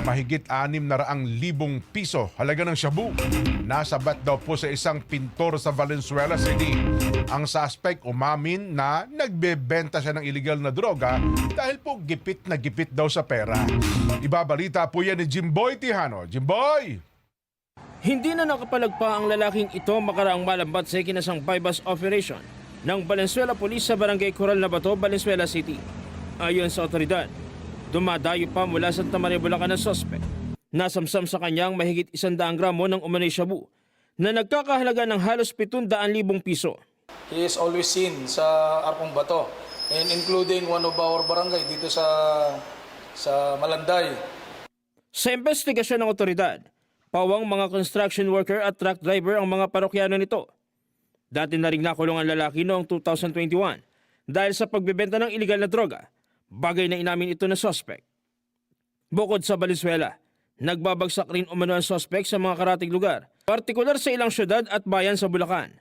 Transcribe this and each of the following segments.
Mahigit 600,000 piso halaga ng shabu. Nasabat daw po sa isang pintor sa Valenzuela City. Ang suspect umamin na nagbebenta siya ng illegal na droga dahil po gipit na gipit daw sa pera. Ibabalita po yan ni Jimboy Tijano. Jimboy! Hindi na nakapalagpa ang lalaking ito makaraang malambat sa ikinasang bypass operation ng Valenzuela Police sa Barangay Coral na Bato, Valenzuela City. Ayon sa otoridad, dumadayo pa mula Santa Maria, Bulacan ang suspect. Nasamsam sa kanyang mahigit 100 gramo ng umano'y shabu na nagkakahalaga ng halos 700,000 piso. He is always seen sa Arcong Bato, and including one of our barangay dito sa Malanday. Sa investigasyon ng otoridad, pawang mga construction worker at truck driver ang mga parokyano nito. Dati na rin nakulong ang lalaki noong 2021 dahil sa pagbebenta ng illegal na droga, bagay na inamin ito ng suspect. Bukod sa Valenzuela, nagbabagsak rin umano ang suspect sa mga karatig lugar, partikular sa ilang syudad at bayan sa Bulacan.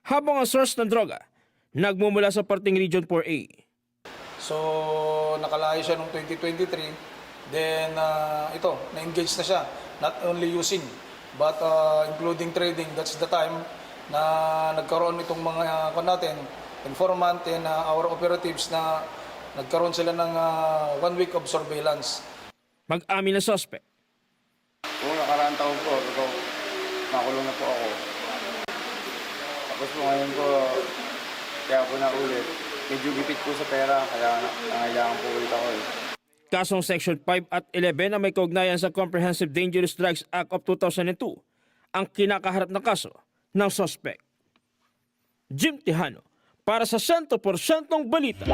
Habang ang source ng droga, nagmumula sa parting Region 4A. So, nakalayo siya noong 2023. Then, na-engage na siya. Not only using, but including trading. That's the time na nagkaroon itong mga informant and our operatives na nagkaroon sila ng 1 week of surveillance. Mag-amin na suspect. Noong nakaraang taon po, nakulong na po ako. Tapos po ngayon po, kaya po na ulit. Medyo gipit po sa pera, kaya nangailangan po ulit ako. Kasong Section 5 at 11 na may kaugnayan sa Comprehensive Dangerous Drugs Act of 2002 ang kinakaharap na kaso ng suspect. Jim Tijano para sa 100% balita.